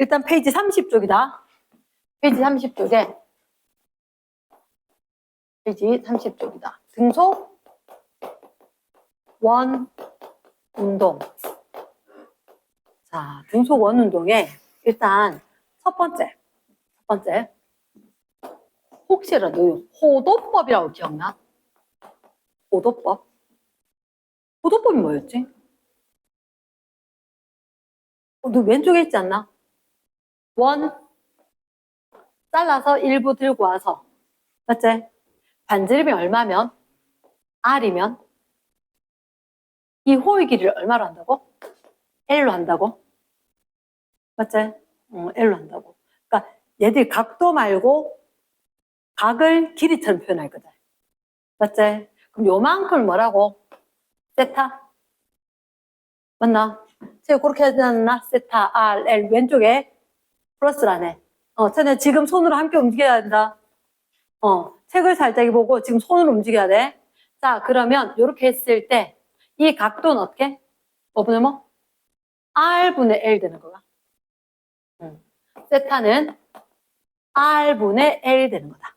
일단 페이지 30쪽이다. 페이지 30쪽에 페이지 30쪽이다. 등속 원 운동. 자, 등속 원 운동에 일단 첫 번째 혹시라도 호도법이라고 기억나? 호도법이 뭐였지? 너 왼쪽에 있지 않나? 원 잘라서 일부 들고 와서, 맞지? 반지름이 얼마면? R이면 이 호의 길이를 얼마로 한다고? L로 한다고? 맞지? L로 한다고. 그러니까 얘들 각도 말고 각을 길이처럼 표현할 거다. 맞지? 그럼 요만큼을 뭐라고? 세타? 맞나? 제가 그렇게 하지 않나? 세타, R, L 왼쪽에 플러스라네. 쟤네 지금 손으로 함께 움직여야 된다. 책을 살짝 보고 지금 손으로 움직여야 돼. 자, 그러면 이렇게 했을 때 이 각도는 어떻게? 5분의 뭐? R분의 L 되는 거야. 세타는 R분의 L 되는 거다.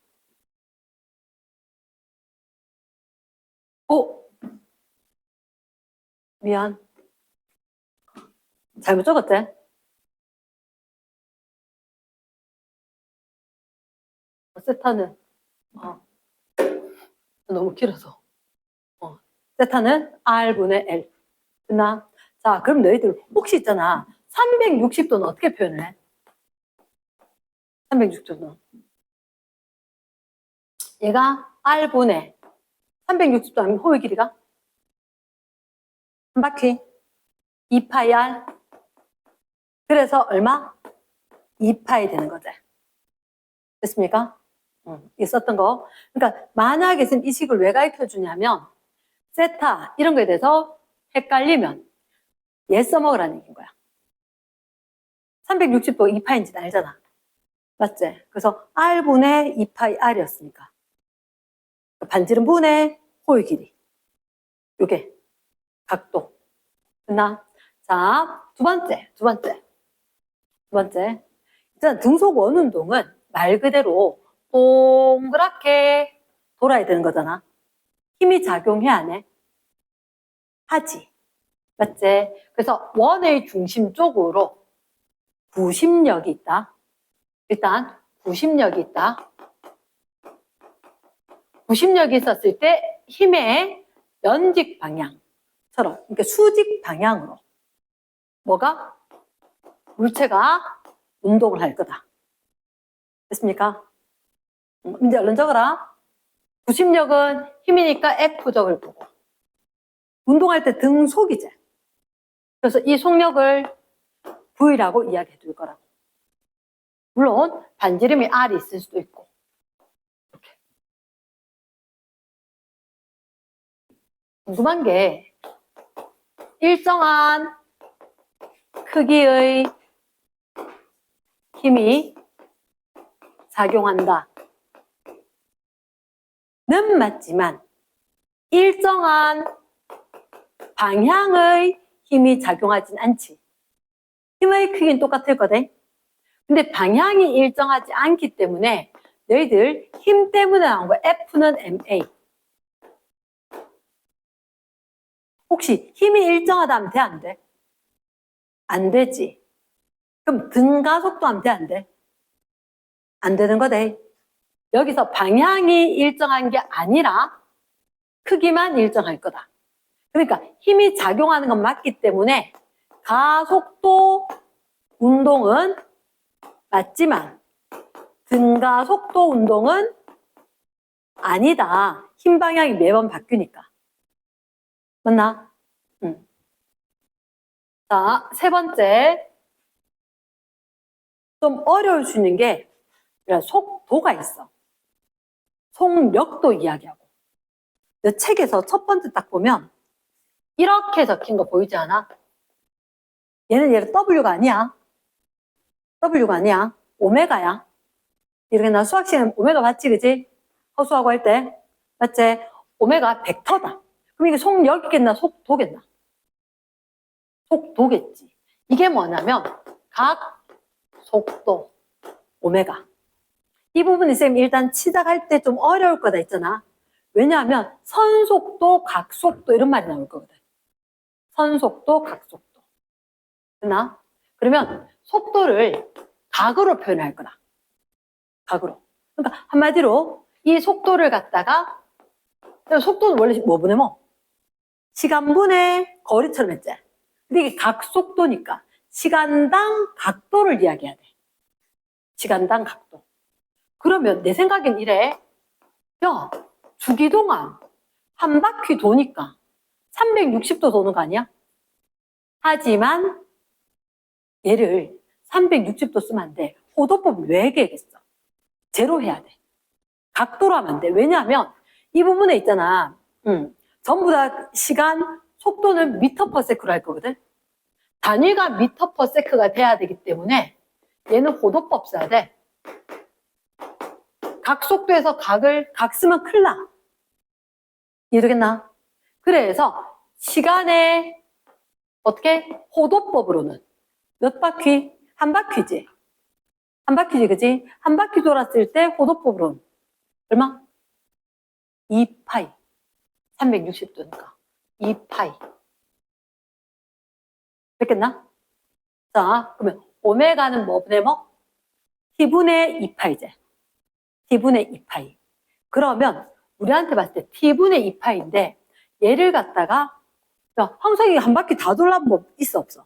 미안. 잘못 적었지? 세타는 너무 길어서. 세타는 R분의 L. 됐나? 자, 그럼 너희들 혹시 있잖아. 360도는 어떻게 표현을 해? 360도는. 얘가 R분의 360도 아니면 호의 길이가? 한 바퀴 2파이 R. 그래서 얼마? 2파이 되는 거지. 됐습니까? 있었던 거. 그러니까 만약에 지금 이 식을 왜 가르쳐 주냐면 세타 이런 거에 대해서 헷갈리면 얘 써먹으라는 얘기인 거야. 360도 2파인지는 알잖아. 맞지? 그래서 R분의 2파이 R이었으니까. 반지름 분의 호의 길이. 요게 각도. 됐나? 자, 두 번째. 일단 등속 원운동은 말 그대로 동그랗게 돌아야 되는 거잖아. 힘이 작용해 안 해? 하지. 맞지? 그래서 원의 중심 쪽으로 구심력이 있다. 일단 구심력이 있다. 구심력이 있었을 때 힘의 연직 방향처럼, 그러니까 수직 방향으로 뭐가? 물체가 운동을 할 거다. 됐습니까? 이제 얼른 적어라. 구심력은 힘이니까 F적을 보고. 운동할 때 등속이지. 그래서 이 속력을 V라고 이야기해 줄 거라고. 물론 반지름이 R이 있을 수도 있고. 이렇게. 궁금한 게 일정한 크기의 힘이 작용한다. 는 맞지만 일정한 방향의 힘이 작용하진 않지. 힘의 크기는 똑같을 거대. 근데 방향이 일정하지 않기 때문에 너희들 힘 때문에 나온 거 F는 MA. 혹시 힘이 일정하다 하면 돼? 안 돼? 안 되지. 그럼 등가속도 하면 돼? 안 돼? 안 되는 거대. 여기서 방향이 일정한 게 아니라 크기만 일정할 거다. 그러니까 힘이 작용하는 건 맞기 때문에 가속도 운동은 맞지만 등가속도 운동은 아니다. 힘 방향이 매번 바뀌니까. 맞나? 자, 세 번째. 좀 어려울 수 있는 게 속도가 있어. 속력도 이야기하고. 이 책에서 첫 번째 딱 보면 이렇게 적힌 거 보이지 않아? 얘는 W가 아니야. W가 아니야. 오메가야. 이렇게 나 수학 시간에 오메가 봤지, 그지? 허수하고 할 때. 맞지? 오메가 벡터다. 그럼 이게 속력이겠나, 속도겠나? 속도겠지. 이게 뭐냐면 각 속도, 오메가. 이 부분이 쌤 일단 시작할 때 좀 어려울 거다 했잖아. 왜냐하면 선속도, 각속도 이런 말이 나올 거거든. 선속도, 각속도. 됐나? 그러면 속도를 각으로 표현할 거다. 각으로. 그러니까 한마디로 이 속도를 갖다가 속도는 원래 뭐 분의 뭐? 시간분의 거리처럼 했지. 근데 이게 각속도니까 시간당 각도를 이야기해야 돼. 시간당 각도. 그러면 내 생각엔 이래. 야, 주기 동안 한 바퀴 도니까 360도 도는 거 아니야? 하지만 얘를 360도 쓰면 안 돼. 호도법을 왜 얘기했어? 제로 해야 돼. 각도로 하면 안 돼. 왜냐하면 이 부분에 있잖아. 전부 다 시간, 속도는 미터 퍼 세크로 할 거거든. 단위가 미터 퍼 세크가 돼야 되기 때문에 얘는 호도법 써야 돼. 각 속도에서 각 쓰면 큰일 나. 이해되겠나? 그래서 시간에 어떻게? 호도법으로는 몇 바퀴? 한 바퀴지. 한 바퀴지, 그지? 한 바퀴 돌았을 때 호도법으로는 얼마? 2파이. 360도니까. 2파이. 됐겠나? 자, 그러면 오메가는 뭐 분의 뭐? t분의 2파이제. t분의 2파이. 그러면 우리한테 봤을 때 t분의 2파이인데 얘를 갖다가 야, 항상 한 바퀴 다 돌라면 뭐 있어 없어?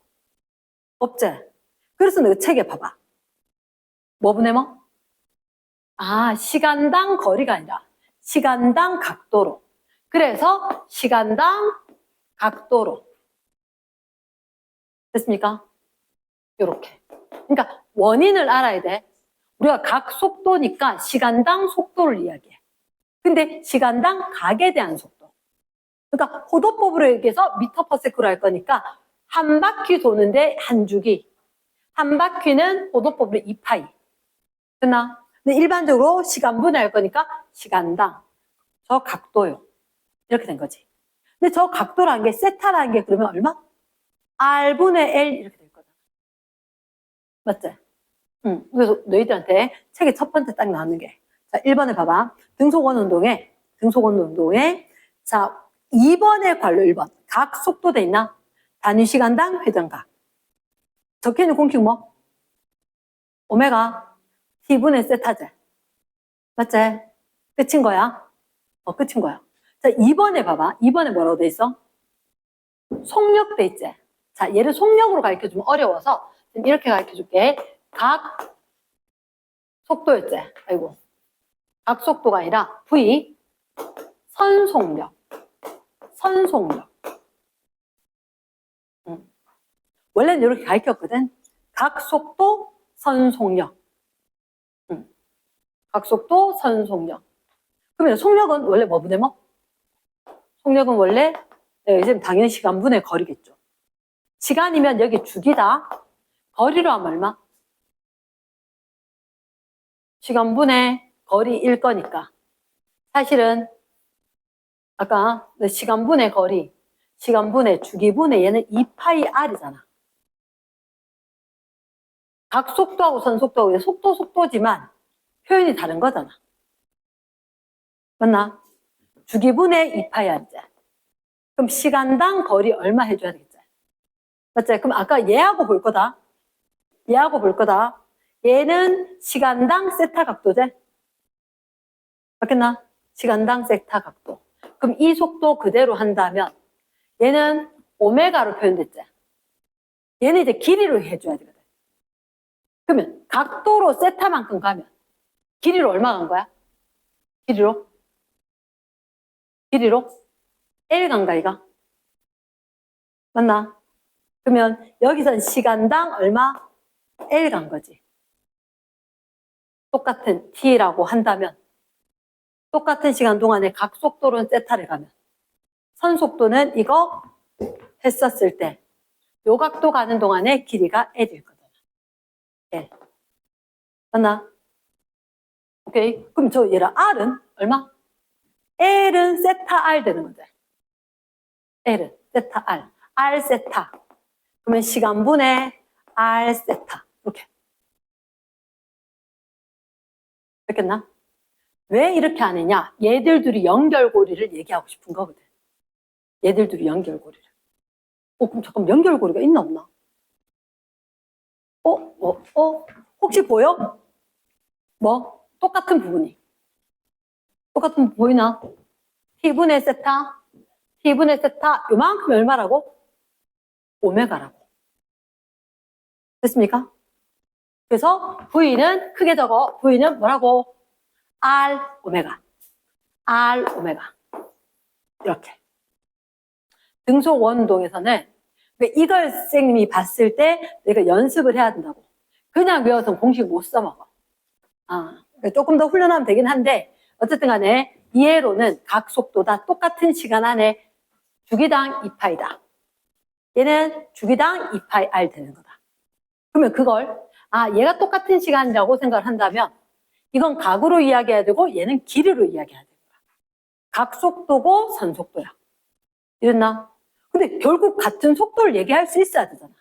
없지? 그래서 내가 책에 봐봐. 뭐 분의 뭐? 아, 시간당 거리가 아니라 시간당 각도로. 그래서 시간당 각도로. 됐습니까? 요렇게. 그러니까 원인을 알아야 돼. 우리가 각 속도니까 시간당 속도를 이야기해. 근데 시간당 각에 대한 속도. 그러니까 호도법으로 얘기해서 미터 퍼 세크로 할 거니까 한 바퀴 도는데 한 주기. 한 바퀴는 호도법으로 2파이. 됐나? 근데 일반적으로 시간분해 할 거니까 시간당. 저 각도요. 이렇게 된 거지. 근데 저 각도라는 게 세타라는 게 그러면 얼마? R분의 L 이렇게 될 거잖아. 맞지? 그래서 너희들한테 책에 첫 번째 딱 나오는 게. 자, 1번에 봐봐. 등속원 운동에, 자, 2번의 관로 1번. 각 속도 돼 있나? 단위 시간당 회전각. 적혀 있는 공식 뭐? 오메가 t분의 세타제. 맞지? 끝인 거야? 끝인 거야. 자, 2번에 봐봐. 2번에 뭐라고 돼 있어? 속력 돼 있지? 자, 얘를 속력으로 가르쳐주면 어려워서 이렇게 가르쳐줄게. 각 속도였지? 아이고. 각 속도가 아니라 V 선속력. 선속력. 원래는 이렇게 가르쳤거든. 각 속도 선속력. 각 속도 선속력. 그러면 속력은 원래 뭐 분의 뭐? 속력은 원래 이제 당연히 시간분의 거리겠죠. 시간이면 여기 주기다. 거리로 하면 얼마? 시간분의 거리일 거니까. 사실은 아까 시간분의 거리, 시간분의 주기분의 얘는 2파이 R이잖아. 각 속도하고 선속도하고 속도지만 표현이 다른 거잖아. 맞나? 주기분의 2파이 R이지. 그럼 시간당 거리 얼마 해줘야 되겠지? 맞지? 그럼 아까 얘하고 볼 거다. 얘하고 볼 거다. 얘는 시간당 세타 각도지? 맞겠나? 시간당 세타 각도. 그럼 이 속도 그대로 한다면 얘는 오메가로 표현됐지? 얘는 이제 길이로 해줘야 되거든. 그러면 각도로 세타만큼 가면 길이로 얼마 간 거야? 길이로? L 간 거야, 맞나? 그러면 여기선 시간당 얼마? L 간 거지. 똑같은 T라고 한다면 똑같은 시간 동안에 각 속도로는 세타를 가면 선속도는 이거 했었을 때 요 각도 가는 동안에 길이가 L일 거잖아. L. 맞나? 오케이. 그럼 저 얘랑 R은 얼마? L은 세타 R 되는 거지. L은 세타 R. R 세타. 그러면 시간분의 R 세타. 이렇게. 됐겠나? 왜 이렇게 하느냐? 얘들 둘이 연결고리를 얘기하고 싶은 거거든. 얘들 둘이 연결고리를. 그럼 잠깐 연결고리가 있나 없나? 혹시 보여? 뭐? 똑같은 부분이. 똑같은 부분 보이나? T분의 세타, T분의 세타, 요만큼 얼마라고? 오메가라고. 됐습니까? 그래서 V는 크게 적어. V는 뭐라고? R 오메가. R 오메가. 이렇게. 등속 원운동에서는 이걸 선생님이 봤을 때 내가 연습을 해야 된다고. 그냥 외워서 공식 못 써먹어. 조금 더 훈련하면 되긴 한데 어쨌든 간에 이해로는 각 속도다 똑같은 시간 안에 주기당 2파이다. 얘는 주기당 2파이 R 되는 거다. 그러면 그걸 얘가 똑같은 시간이라고 생각을 한다면 이건 각으로 이야기해야 되고 얘는 길이로 이야기해야 되는 거야. 각 속도고 선속도야. 이랬나? 근데 결국 같은 속도를 얘기할 수 있어야 되잖아.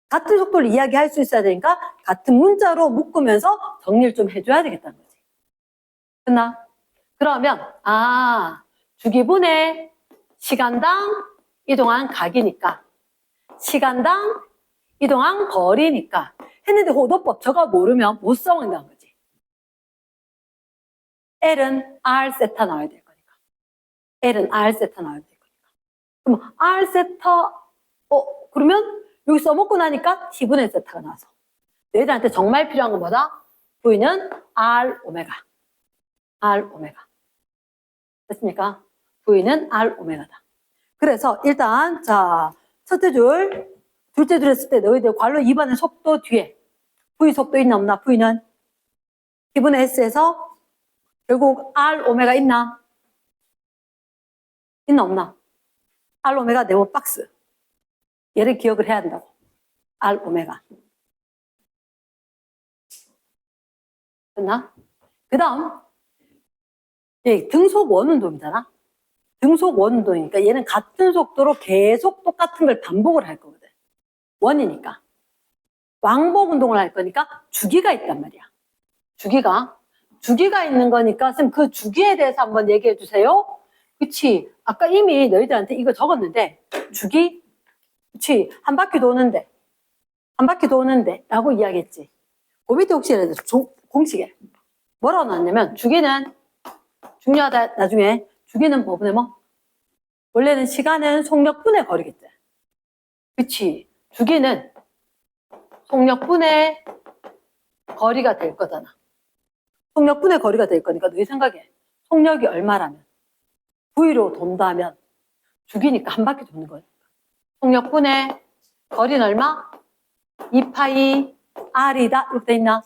같은 속도를 이야기할 수 있어야 되니까 같은 문자로 묶으면서 정리를 좀 해줘야 되겠다는 거지. 됐나? 그러면 주기분의 시간당 이동한 각이니까 시간당 이동한 거리니까 했는데 호도법 저거 모르면 못 써먹는다는 거지. L은 R 세타 나와야 될 거니까. L은 R 세타 나와야 될 거니까. 그럼 R 세타 그러면 여기 써먹고 나니까 T분의 세타가 나와서 너희들한테 정말 필요한 건 뭐다? V는 R 오메가. R 오메가. 됐습니까? V는 R 오메가다. 그래서 일단 자 첫째 줄, 둘째 줄 했을 때 너희들 괄호 2번의 속도 뒤에 V 속도 있나 없나? V는 T분의 S에서 결국 R 오메가 있나? 있나 없나? R 오메가 네모 박스. 얘를 기억을 해야 된다고. R 오메가. 됐나? 그 다음 등속 원운동이잖아. 등속 원운동이니까 얘는 같은 속도로 계속 똑같은 걸 반복을 할 거거든. 원이니까. 왕복 운동을 할 거니까 주기가 있단 말이야. 주기가 있는 거니까 선생님 그 주기에 대해서 한번 얘기해 주세요. 그치? 아까 이미 너희들한테 이거 적었는데 주기? 그치? 한 바퀴 도는데 라고 이야기했지. 그 밑에 혹시 공식에 뭐라고 나왔냐면 주기는 중요하다. 나중에 주기는 뭐분의 뭐? 원래는 시간은 속력분의 거리겠지. 그치? 주기는 속력분의 거리가 될 거잖아. 속력분의 거리가 될 거니까 너희 생각에 속력이 얼마라면 V로 돈다면 주기니까 한 바퀴 도는 거예요. 속력분의 거리는 얼마? 2파이 R이다. 이렇게 돼 있나?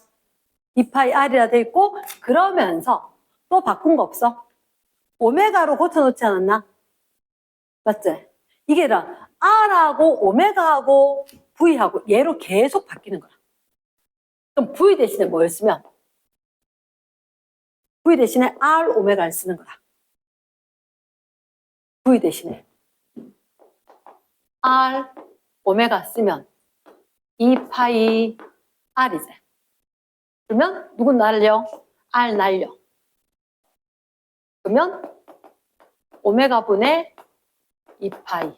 2파이 R이라 돼 있고 그러면서 또 바꾼 거 없어? 오메가로 고쳐놓지 않았나? 맞지? 이게 R하고 오메가하고 V하고 얘로 계속 바뀌는 거야. 그럼 V 대신에 뭘 쓰면? V 대신에 R 오메가를 쓰는 거야. V 대신에 R 오메가 쓰면 2파이 R이지. 그러면 누군 날려? R 날려. 그러면 오메가 분의 2파이.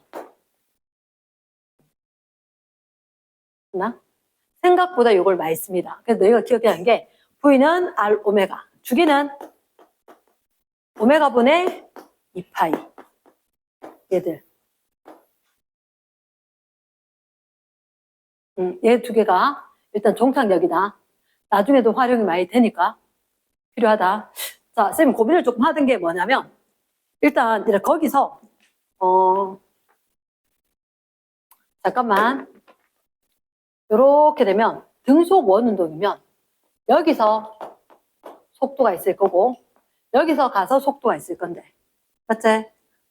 나? 생각보다 이걸 많이 씁니다. 그래서 너희가 기억해야 하는 게 V는 R 오메가, 주기는 오메가 분의 2파이. 얘들. 얘 두 개가 일단 종착역이다. 나중에도 활용이 많이 되니까 필요하다. 자, 선생님 고민을 조금 하던 게 뭐냐면 일단 거기서 잠깐만 이렇게 되면 등속 원운동이면 여기서 속도가 있을 거고 여기서 가서 속도가 있을 건데 맞지?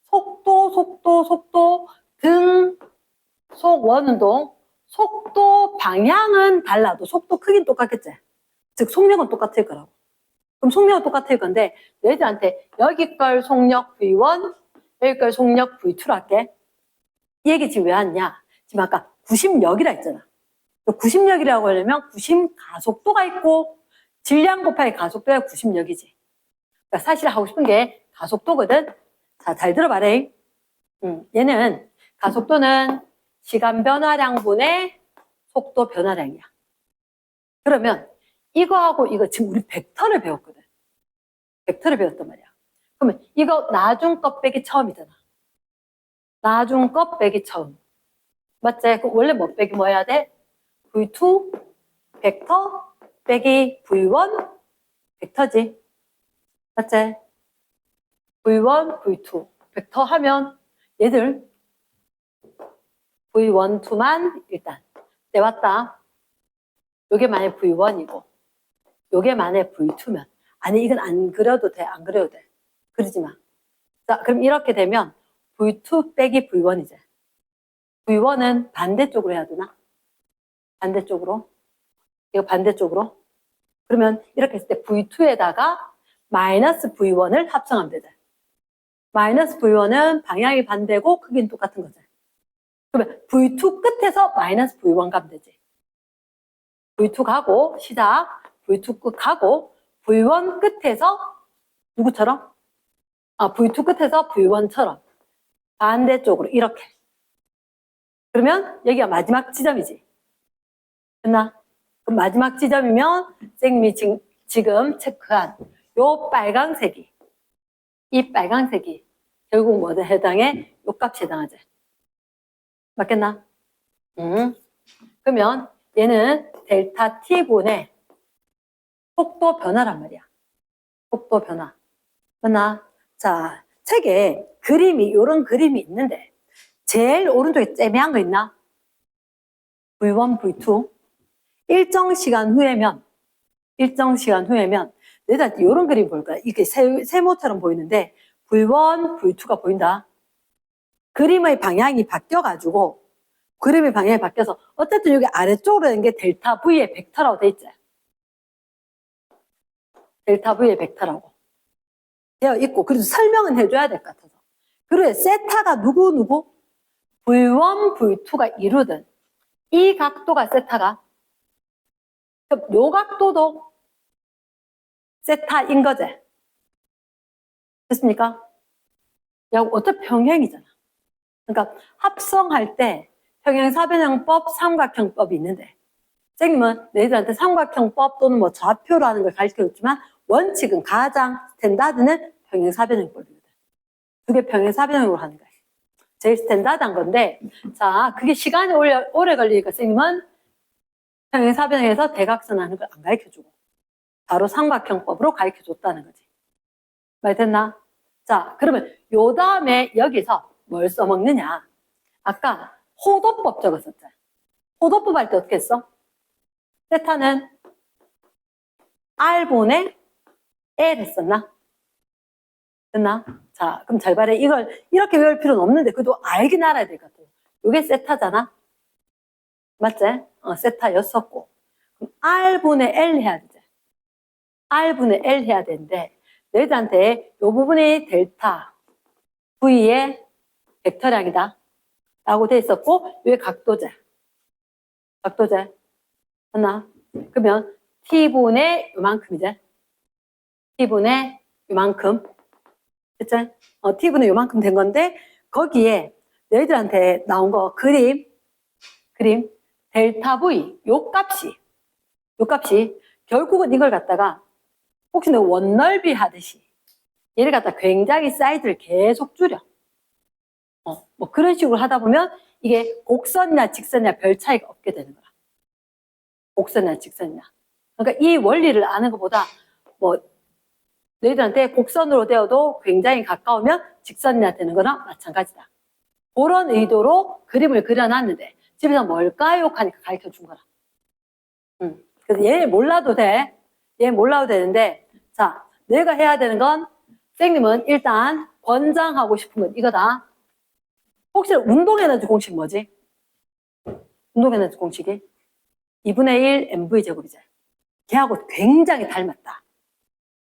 속도 등속 원운동 속도 방향은 달라도 속도 크기는 똑같겠지? 즉 속력은 똑같을 거라고. 그럼 속력은 똑같을 건데 너희들한테 여기 걸 속력 V1 여기 걸 속력 V2로 할게. 이 얘기 지금 왜 왔냐? 지금 아까 90역이라 했잖아. 90역이라고 하려면 90 가속도가 있고 질량 곱하기 가속도가 90력이지. 그러니까 사실 하고 싶은 게 가속도거든. 자, 잘 들어봐라. 얘는 가속도는 시간 변화량분의 속도 변화량이야. 그러면 이거하고 이거 지금 우리 벡터를 배웠거든. 벡터를 배웠단 말이야. 그러면 이거 나중 것 빼기 처음이잖아. 나중 것 빼기 처음. 맞지? 그럼 원래 뭐 빼기 뭐 해야 돼? V2 벡터 빼기 V1 벡터지. 맞지? V1, V2 벡터 하면 얘들 V1, 2만 일단 내왔다. 요게 만약 V1이고 요게 만약 V2면 아니 이건 안 그려도 돼. 안 그려도 돼. 그러지 마. 자, 그럼 이렇게 되면 V2 빼기 V1이제. V1은 반대쪽으로 해야 되나? 반대쪽으로. 이거 반대쪽으로. 그러면 이렇게 했을 때 V2에다가 마이너스 V1을 합성하면 되죠. 마이너스 V1은 방향이 반대고 크기는 똑같은 거죠. 그러면 V2 끝에서 마이너스 V1 가면 되지. V2 가고 시작. V2 끝 가고 V1 끝에서 누구처럼? V2 끝에서 V1처럼 반대쪽으로 이렇게. 그러면 여기가 마지막 지점이지. 됐나? 그럼 마지막 지점이면 쌤이 지금 체크한 요 빨강색이 이 빨강색이 결국 뭐에 해당해? 요 값에 해당하지. 맞겠나? 그러면 얘는 델타 t분의 속도 변화란 말이야. 속도 변화. 맞나? 자, 책에 그림이 요런 그림이 있는데 제일 오른쪽에 째매한 거 있나? V1, V2 일정 시간 후에면 내가 이런 그림 볼 거야. 이게 세모처럼 보이는데 V1, V2가 보인다. 그림의 방향이 바뀌어가지고 그림의 방향이 바뀌어서 어쨌든 여기 아래쪽으로 있는 게 델타 V의 벡터라고 돼 있지. 델타 V의 벡터라고 되어 있고 그래서 설명은 해줘야 될 것 같아서. 그리고 세타가 누구? V1, V2가 이루든 이 각도가 세타가 그럼 요 각도도 세타인 거지. 됐습니까? 야, 어차피 평행이잖아. 그러니까 합성할 때 평행사변형법, 삼각형법이 있는데 선생님은 너희들한테 삼각형법 또는 뭐 좌표라는 걸 가르쳐줬지만 원칙은 가장 스탠다드는 평행사변형법이거든. 그게 평행사변형으로 하는 거야. 제일 스탠다드한 건데 자 그게 시간이 오래 걸리니까 선생님은 평행사변형에서 대각선 하는 걸 안 가르쳐주고 바로 삼각형법으로 가르쳐줬다는 거지. 말 됐나? 자 그러면 요 다음에 여기서 뭘 써먹느냐? 아까 호도법 적었었잖아. 호도법 할 때 어떻게 했어? 세타는 R분의 L 했었나? 됐나? 자, 그럼 잘 봐라. 이걸 이렇게 외울 필요는 없는데 그래도 알긴 알아야 될 것 같아. 이게 세타잖아? 맞지? 세타였었고. 그럼 R분의 L 해야 되지. R분의 L 해야 되는데 너희들한테 이 부분이 델타 V의 벡터량이다. 라고 돼 있었고 이게 각도제. 됐나? 그러면 T분의 요만큼이지. T분의 요만큼. 됐지? T분의 요만큼 된 건데 거기에 너희들한테 나온 거 그림 델타 V 요 값이 결국은 이걸 갖다가 혹시 너 원넓이 하듯이 얘를 갖다 굉장히 사이즈를 계속 줄여. 뭐 그런 식으로 하다 보면 이게 곡선이나 직선이나 별 차이가 없게 되는 거야. 곡선이나 직선이나. 그러니까 이 원리를 아는 것보다 뭐 너희들한테 곡선으로 되어도 굉장히 가까우면 직선이나 되는 거랑 마찬가지다. 그런 의도로 그림을 그려놨는데 집에서 뭘까요? 하니까 가르쳐 준 거라. 그래서 얘 몰라도 돼. 얘 몰라도 되는데 자 내가 해야 되는 건 선생님은 일단 권장하고 싶은 건 이거다. 혹시 운동에너지 공식 뭐지? 운동에너지 공식이 2분의 1 mv제곱이지. 걔하고 굉장히 닮았다.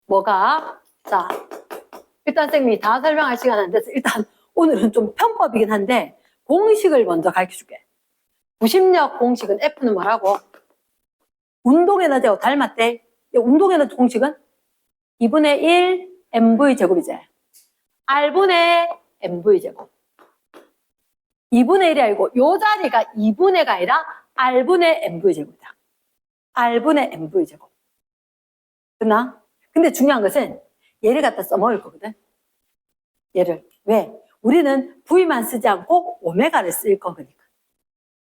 뭐가? 자, 일단 선생님이 다 설명할 시간은 안 돼서 일단 오늘은 좀 편법이긴 한데 공식을 먼저 가르쳐줄게. 부심력 공식은 F는 뭐라고? 운동에너지하고 닮았대. 이 운동에는 공식은 2분의 1 mv 제곱이지. r분의 mv 제곱. 2분의 1이 아니고 요 자리가 2분의가 아니라 r분의 mv 제곱이다. r분의 mv 제곱. 됐나? 근데 중요한 것은 얘를 갖다 써먹을 거거든. 얘를. 왜? 우리는 V만 쓰지 않고 오메가를 쓸 거니까.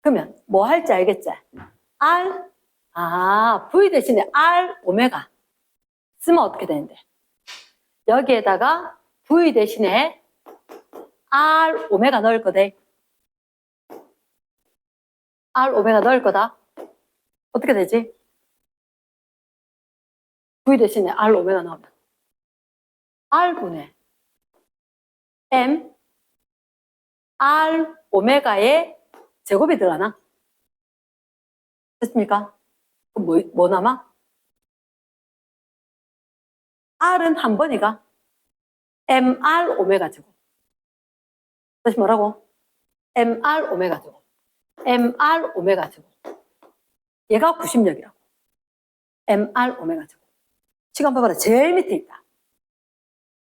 그러면 뭐 할지 알겠지? V 대신에 R 오메가 쓰면 어떻게 되는데? 여기에다가 V 대신에 R 오메가 넣을 거다. R 오메가 넣을 거다. 어떻게 되지? V 대신에 R 오메가 넣으면 R분의 M R 오메가의 제곱이 들어가나? 됐습니까? 그럼 뭐 남아? R은 한 번이가 MR 오메가 제곱. 다시 뭐라고? MR 오메가 제곱. MR 오메가 제곱. 얘가 구심력이라고. MR 오메가 제곱. 시간 봐봐라. 제일 밑에 있다.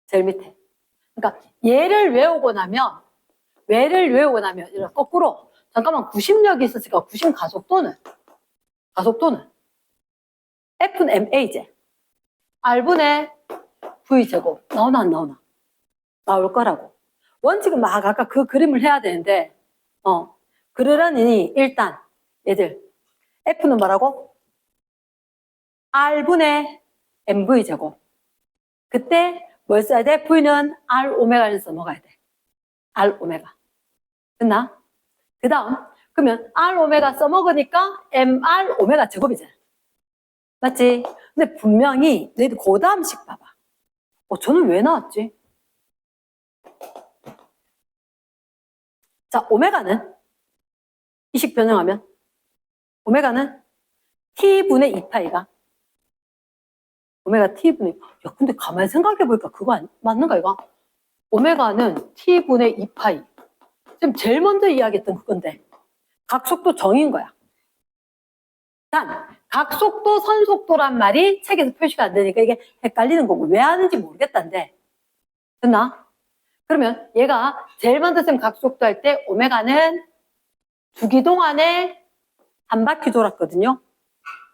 제일 밑에. 그러니까 얘를 외우고 나면 이렇게 거꾸로 잠깐만 구심력이 있었으니까 구심 가속도는 F는 MA제. R분의 V제곱. 나오나 안 나오나? 나올 거라고. 원칙은 막 아까 그 그림을 해야 되는데 그러려니 일단 얘들 F는 뭐라고? R분의 MV제곱. 그때 뭘 써야 돼? V는 R 오메가를 써먹어야 돼. R 오메가. 됐나? 그 다음 그러면 R 오메가 써먹으니까 MR 오메가 제곱이잖아. 맞지? 근데 분명히 너희들 그 다음식 봐봐. 저는 왜 나왔지? 자, 오메가는 이식 변형하면 오메가는 T분의 2파이가 오메가 T분의 2파. 야, 근데 가만히 생각해보니까 그거 맞는가 이거? 오메가는 T분의 2파이. 지금 제일 먼저 이야기했던 그건데 각속도 정의인 거야. 단 각속도 선속도란 말이 책에서 표시가 안 되니까 이게 헷갈리는 거고 왜 하는지 모르겠다는데 됐나? 그러면 얘가 제일 먼저 쓴 각속도 할 때 오메가는 주기동 안에 한 바퀴 돌았거든요.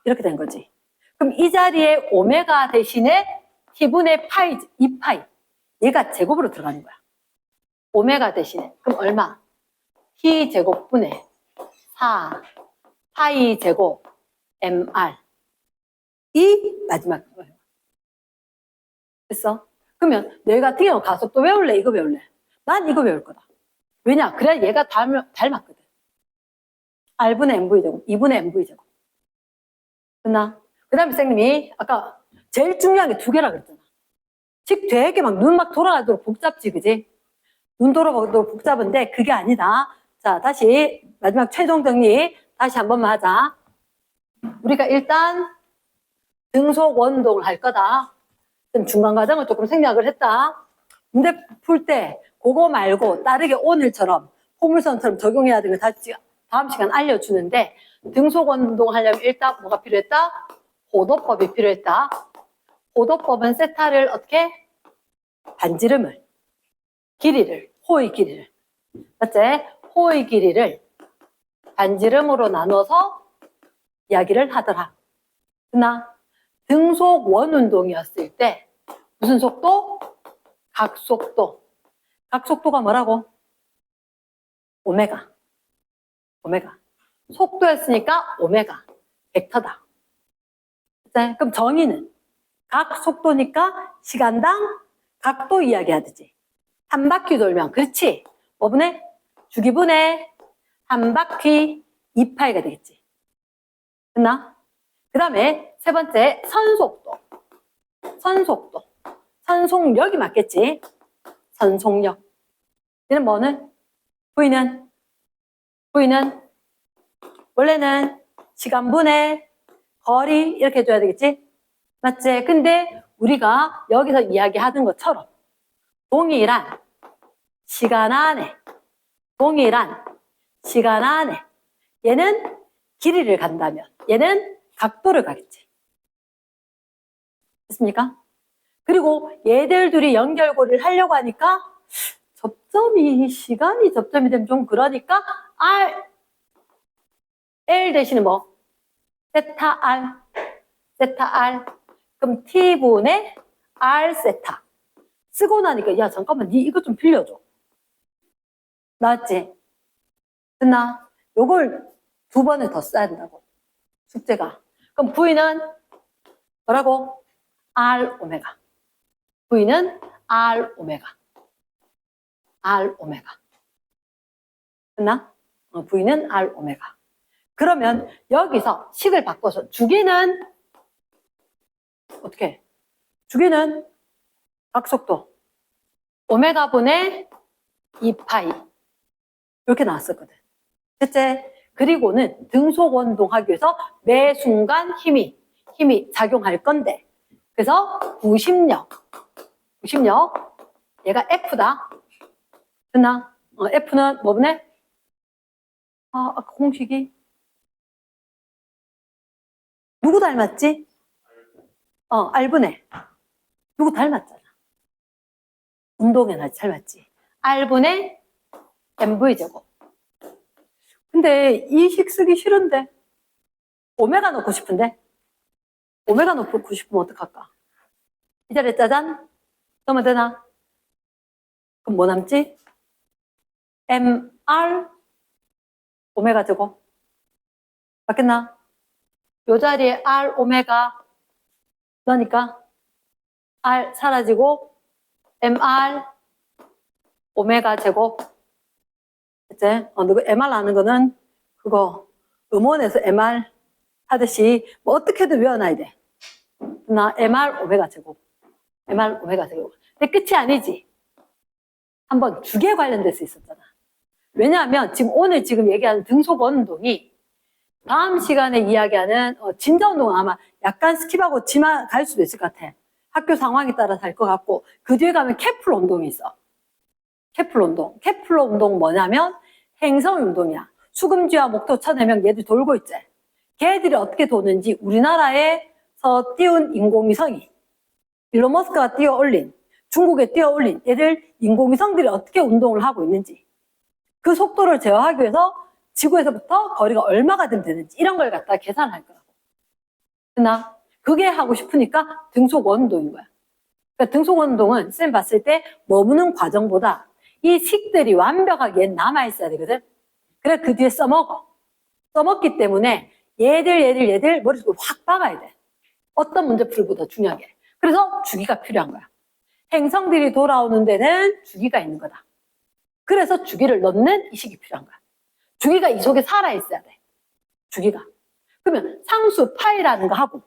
이렇게 된 거지. 그럼 이 자리에 오메가 대신에 T분의 파이, 2파이 얘가 제곱으로 들어가는 거야. 오메가 대신에 그럼 얼마? T 제곱분의 4 파이 제곱 MR 이 마지막 거예요. 됐어? 그러면 너 같은 경우 가속도 외울래? 이거 외울래? 난 이거 외울 거다. 왜냐? 그래야 얘가 닮았거든. R분의 MV 제곱, 2분의 MV 제곱. 됐나? 그 다음에 선생님이 아까 제일 중요한 게 두 개라 그랬잖아. 즉 되게 막 눈 막 돌아가도록 복잡지, 그지? 눈 돌아가도록 복잡한데 그게 아니다. 자, 다시 마지막 최종 정리 다시 한 번만 하자. 우리가 일단 등속 원운동을 할 거다. 중간 과정을 조금 생략을 했다. 문제 풀 때 그거 말고 다르게 오늘처럼 포물선처럼 적용해야 되는 거 다시 다음 시간 알려주는데 등속 원운동 하려면 일단 뭐가 필요했다? 호도법이 필요했다. 호도법은 세타를 어떻게? 반지름을, 길이를, 호의 길이를. 맞지? 호의 길이를 반지름으로 나눠서 이야기를 하더라. 그러나 등속 원운동이었을 때 무슨 속도? 각속도. 각속도가 뭐라고? 오메가. 오메가. 속도였으니까 오메가. 벡터다. 네, 그럼 정의는 각속도니까 시간당 각도 이야기하듯이. 한 바퀴 돌면 그렇지. 뭐 분의? 주기분의 한 바퀴 2파이가 되겠지. 됐나? 그 다음에 세 번째 선속도. 선속도. 선속력이 맞겠지. 선속력. 얘는 뭐는? V는 원래는 시간분의 거리 이렇게 해줘야 되겠지? 맞지? 근데 우리가 여기서 이야기하던 것처럼 동일한 시간 안에 얘는 길이를 간다면 얘는 각도를 가겠지. 됐습니까? 그리고 얘들 둘이 연결고리를 하려고 하니까 시간이 접점이 되면 좀 그러니까 L 대신에 뭐? 세타 R. 그럼 T분의 R 세타. 쓰고 나니까, 야, 잠깐만, 니 이거 좀 빌려줘. 나왔지? 됐나? 요걸 2번을 더 써야 된다고. 숙제가. 그럼 V는 뭐라고? R 오메가. V는 R 오메가. 됐나? V는 R 오메가. 그러면 여기서 식을 바꿔서 주기는 어떻게 해? 주기는 각속도 오메가 분의 2파이 이렇게 나왔었거든. 됐지? 그리고는 등속원동 하기 위해서 매 순간 힘이 작용할 건데 그래서 구심력 얘가 F다. 됐나? F는 뭐분의? 아까 공식이 누구 닮았지? R분의 누구 닮았잖아. 운동에나 닮았지. R분의 MV제곱. 근데 이 식 쓰기 싫은데 오메가 넣고 싶은데 오메가 넣고 싶으면 어떡할까? 이 자리에 짜잔 넣으면 되나? 그럼 뭐 남지? MR 오메가 제곱 맞겠나? 요 자리에 R 오메가 넣으니까 R 사라지고 MR 오메가 제곱 이제 누구 MR 나는 거는 그거 음원에서 MR 하듯이 뭐 어떻게든 외워놔야 돼. 나 MR 오메가 제곱 근데 끝이 아니지. 한번 주기에 관련돼서 있었잖아. 왜냐하면 오늘 얘기하는 등속 원운동이 다음 시간에 이야기하는 진자 운동은 아마 약간 스킵하고 갈 수도 있을 것 같아. 학교 상황에 따라서 할 것 같고 그 뒤에 가면 케플러 운동이 있어. 케플러 운동 뭐냐면 행성 운동이야. 수금지와 목토 천해명 얘들 돌고 있지. 걔들이 어떻게 도는지 우리나라에서 띄운 인공위성이 일론 머스크가 띄워 올린 중국에 띄워 올린 얘들 인공위성들이 어떻게 운동을 하고 있는지 그 속도를 제어하기 위해서 지구에서부터 거리가 얼마가 되는지 이런 걸 갖다 계산할 거라고. 그러나 그게 하고 싶으니까 등속원운동인 거야. 그러니까 등속원운동은 쌤 봤을 때 머무는 과정보다 이 식들이 완벽하게 남아있어야 되거든. 그래 그 뒤에 써먹어. 써먹기 때문에 얘들 머릿속에 확 박아야 돼. 어떤 문제풀이보다 중요하게. 그래서 주기가 필요한 거야. 행성들이 돌아오는 데는 주기가 있는 거다. 그래서 주기를 넣는 이 식이 필요한 거야. 주기가 이 속에 살아있어야 돼. 주기가. 그러면 상수 파이라는 거 하고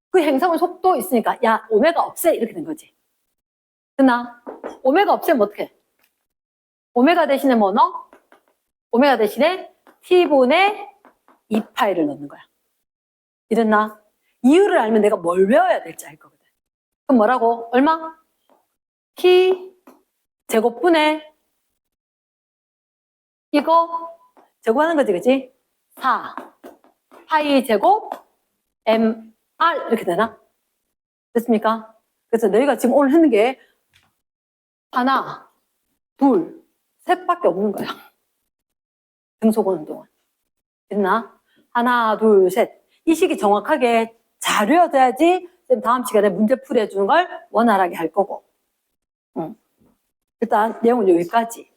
그 행성의 속도 있으니까 야 오메가 없애 이렇게 된 거지. 됐나? 오메가 없애면 어떡해? 오메가 대신에 뭐 넣어? 오메가 대신에 T분의 2파이를 넣는 거야. 이랬나? 이유를 알면 내가 뭘 외워야 될지 알 거거든. 그럼 뭐라고? 얼마? T 제곱분의 이거 제곱하는 거지, 그치? 4 파이 제곱 MR 이렇게 되나? 됐습니까? 그래서 너희가 지금 오늘 하는 게 하나, 둘, 셋밖에 없는 거야. 등속원 운동은. 됐나? 하나, 둘, 셋. 이 식이 정확하게 잘 외워져야지 다음 시간에 문제풀이 해주는 걸 원활하게 할 거고. 일단 내용은 여기까지.